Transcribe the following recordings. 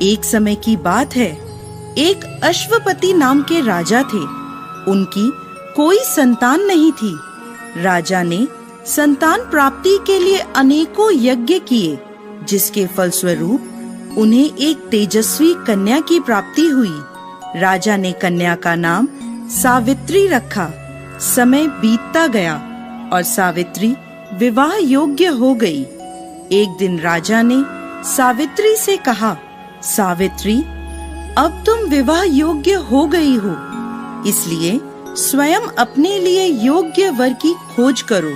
एक समय की बात है, एक अश्वपति नाम के राजा थे। उनकी कोई संतान नहीं थी। राजा ने संतान प्राप्ति के लिए अनेकों यज्ञ किए, जिसके फलस्वरूप उन्हें एक तेजस्वी कन्या की प्राप्ति हुई। राजा ने कन्या का नाम सावित्री रखा। समय बीतता गया और सावित्री विवाह योग्य हो गई। एक दिन राजा ने सावित्री से कहा, सावित्री, अब तुम विवाह योग्य हो गई हो, इसलिए स्वयं अपने लिए योग्य वर की खोज करो।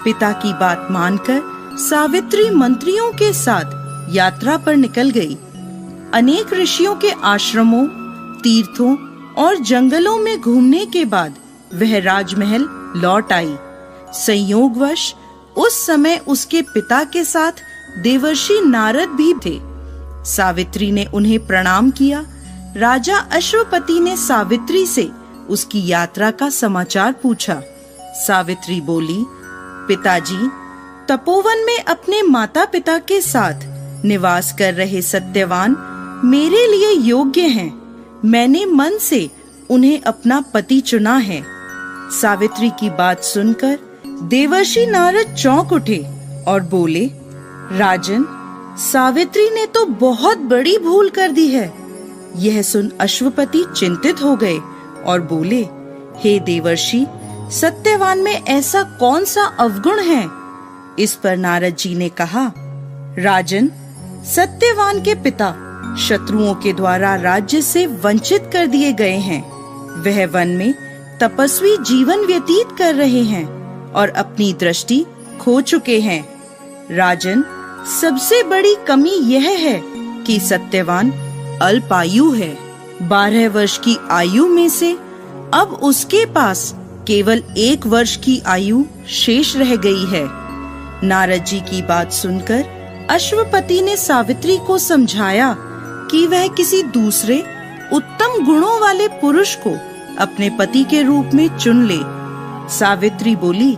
पिता की बात मानकर सावित्री मंत्रियों के साथ यात्रा पर निकल गई। अनेक ऋषियों के आश्रमों, तीर्थों और जंगलों में घूमने के बाद वह राजमहल लौट आई। संयोगवश उस समय उसके पिता के साथ देवर्षि नारद भी थे। सावित्री ने उन्हें प्रणाम किया। राजा अश्वपति ने सावित्री से उसकी यात्रा का समाचार पूछा। सावित्री बोली, पिताजी, तपोवन में अपने माता पिता के साथ निवास कर रहे सत्यवान मेरे लिए योग्य हैं। मैंने मन से उन्हें अपना पति चुना है। सावित्री की बात सुनकर देवर्षि नारद चौंक उठे और बोले, राजन, सावित्री ने तो बहुत बड़ी भूल कर दी है। यह सुन अश्वपति चिंतित हो गए और बोले, हे देवर्षि, सत्यवान में ऐसा कौन सा अवगुण है? इस पर नारद जी ने कहा, राजन, सत्यवान के पिता शत्रुओं के द्वारा राज्य से वंचित कर दिए गए हैं। वह वन में तपस्वी जीवन व्यतीत कर रहे हैं और अपनी दृष्टि खो चुके हैं। राजन, सबसे बड़ी कमी यह है कि सत्यवान अल्पायु है। 12 वर्ष की आयु में से अब उसके पास केवल 1 वर्ष की आयु शेष रह गई है। नारद जी की बात सुनकर अश्वपति ने सावित्री को समझाया कि वह किसी दूसरे उत्तम गुणों वाले पुरुष को अपने पति के रूप में चुन ले। सावित्री बोली,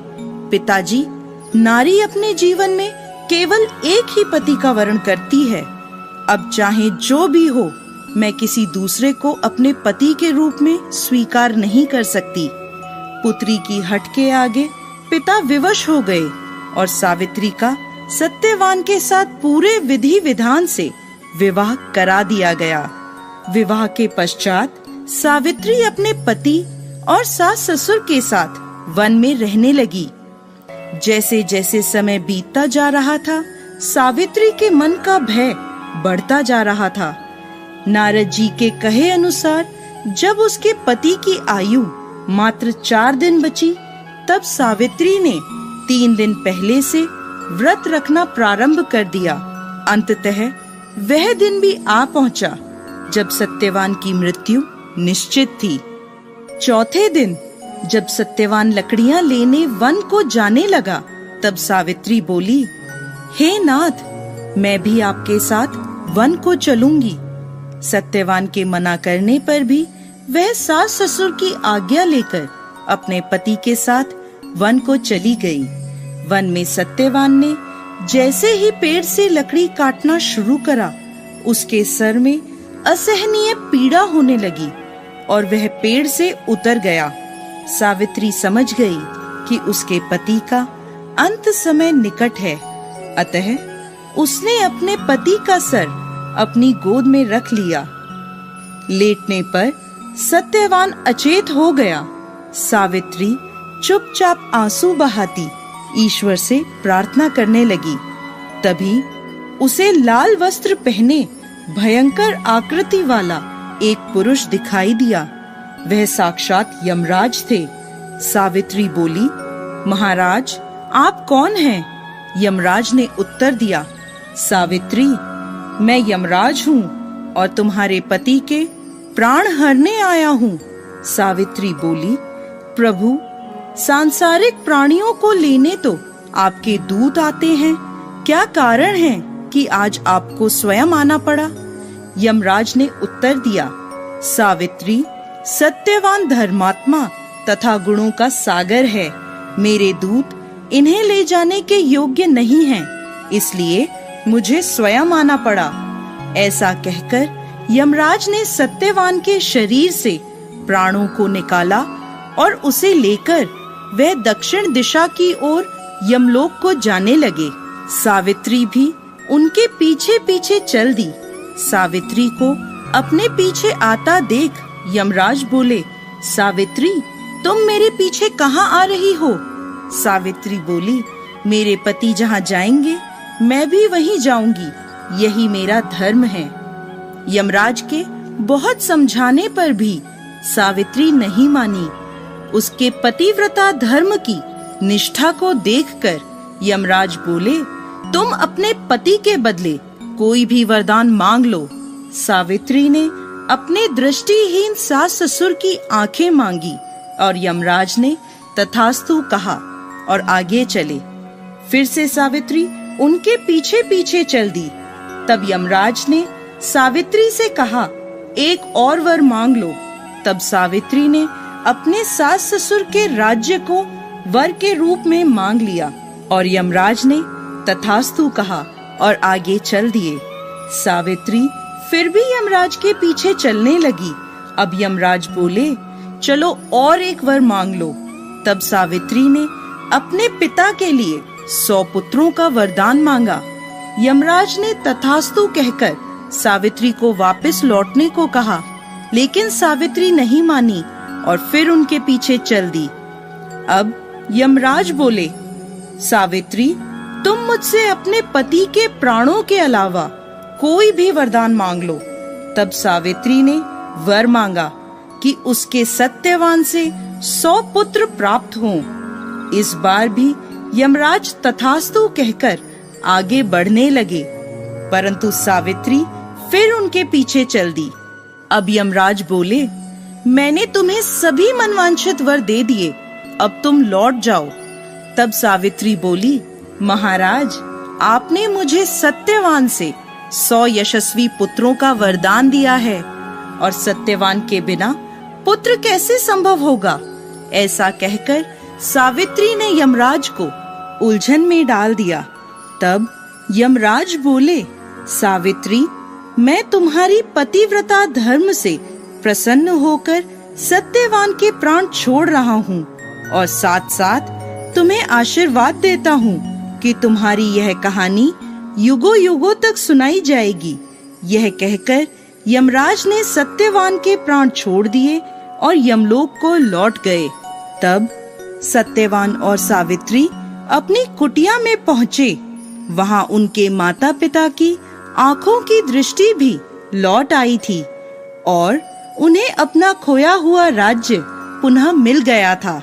पिताजी, नारी अपने जीवन में केवल एक ही पति का वर्ण करती है। अब चाहे जो भी हो, मैं किसी दूसरे को अपने पति के रूप में स्वीकार नहीं कर सकती। पुत्री की हठ के आगे पिता विवश हो गए और सावित्री का सत्यवान के साथ पूरे विधि विधान से विवाह करा दिया गया। विवाह के पश्चात सावित्री अपने पति और सास ससुर के साथ वन में रहने लगी। जैसे जैसे समय बीतता जा रहा था, सावित्री के मन का भय बढ़ता जा रहा था। नारद जी के कहे अनुसार जब उसके पति की आयु मात्र 4 दिन बची, तब सावित्री ने 3 दिन पहले से व्रत रखना प्रारंभ कर दिया। अंततः वह दिन भी आ पहुंचा जब सत्यवान की मृत्यु निश्चित थी। चौथे दिन जब सत्यवान लकड़ियां लेने वन को जाने लगा, तब सावित्री बोली, हे नाथ, मैं भी आपके साथ वन को चलूंगी। सत्यवान के मना करने पर भी वह सास ससुर की आज्ञा लेकर अपने पति के साथ वन को चली गई। वन में सत्यवान ने जैसे ही पेड़ से लकड़ी काटना शुरू करा, उसके सर में असहनीय पीड़ा होने लगी और वह पेड़ से उतर गया। सावित्री समझ गई कि उसके पति का अंत समय निकट है, अतः उसने अपने पति का सर अपनी गोद में रख लिया। लेटने पर सत्यवान अचेत हो गया। सावित्री चुपचाप आंसू बहाती ईश्वर से प्रार्थना करने लगी। तभी उसे लाल वस्त्र पहने भयंकर आकृति वाला एक पुरुष दिखाई दिया। वह साक्षात यमराज थे। सावित्री बोली, महाराज, आप कौन हैं? यमराज ने उत्तर दिया, सावित्री, मैं यमराज हूँ और तुम्हारे पति के प्राण हरने आया हूँ। सावित्री बोली, प्रभु, सांसारिक प्राणियों को लेने तो आपके दूत आते हैं, क्या कारण है कि आज आपको स्वयं आना पड़ा? यमराज ने उत्तर दिया, सावित्री, सत्यवान धर्मात्मा तथा गुणों का सागर है। मेरे दूत इन्हें ले जाने के योग्य नहीं हैं, इसलिए मुझे स्वयं आना पड़ा। ऐसा कहकर यमराज ने सत्यवान के शरीर से प्राणों को निकाला और उसे लेकर वह दक्षिण दिशा की ओर यमलोक को जाने लगे। सावित्री भी उनके पीछे पीछे चल दी। सावित्री को अपने पीछे आता देख यमराज बोले, सावित्री, तुम मेरे पीछे कहाँ आ रही हो? सावित्री बोली, मेरे पति जहाँ जाएंगे मैं भी वहीं जाऊंगी, यही मेरा धर्म है। यमराज के बहुत समझाने पर भी सावित्री नहीं मानी। उसके पतिव्रता धर्म की निष्ठा को देखकर यमराज बोले, तुम अपने पति के बदले कोई भी वरदान मांग लो। सावित्री ने अपने दृष्टिहीन सास ससुर की आंखें मांगी और यमराज ने तथास्तु कहा और आगे चले। फिर से सावित्री उनके पीछे पीछे चल दी। तब यमराज ने सावित्री से कहा, एक और वर मांग लो। तब सावित्री ने अपने सास ससुर के राज्य को वर के रूप में मांग लिया और यमराज ने तथास्तु कहा और आगे चल दिए। सावित्री फिर भी यमराज के पीछे चलने लगी। अब यमराज बोले, चलो और एक वर मांग लो। तब सावित्री ने अपने पिता के लिए 100 पुत्रों का वरदान मांगा। यमराज ने तथास्तु कहकर सावित्री को वापस लौटने को कहा, लेकिन सावित्री नहीं मानी और फिर उनके पीछे चल दी। अब यमराज बोले, सावित्री, तुम मुझसे अपने पति के प्राणों के अलावा कोई भी वरदान मांग लो। तब सावित्री ने वर मांगा कि उसके सत्यवान से 100 पुत्र प्राप्त हों। इस बार भी यमराज तथास्तु कहकर आगे बढ़ने लगे, परंतु सावित्री फिर उनके पीछे चल दी। अब यमराज बोले, मैंने तुम्हें सभी मनवांछित वर दे दिए, अब तुम लौट जाओ। तब सावित्री बोली, महाराज, आपने मुझे सत्यवान से 100 यशस्वी पुत्रों का वरदान दिया है और सत्यवान के बिना पुत्र कैसे संभव होगा? ऐसा कहकर सावित्री ने यमराज को उलझन में डाल दिया। तब यमराज बोले, सावित्री, मैं तुम्हारी पतिव्रता धर्म से प्रसन्न होकर सत्यवान के प्राण छोड़ रहा हूँ और साथ साथ तुम्हें आशीर्वाद देता हूँ कि तुम्हारी यह कहानी युगों युगों तक सुनाई जाएगी। यह कहकर यमराज ने सत्यवान के प्राण छोड़ दिए और यमलोक को लौट गए। तब सत्यवान और सावित्री अपनी कुटिया में पहुँचे। वहाँ उनके माता पिता की आँखों की दृष्टि भी लौट आई थी और उन्हें अपना खोया हुआ राज्य पुनः मिल गया था।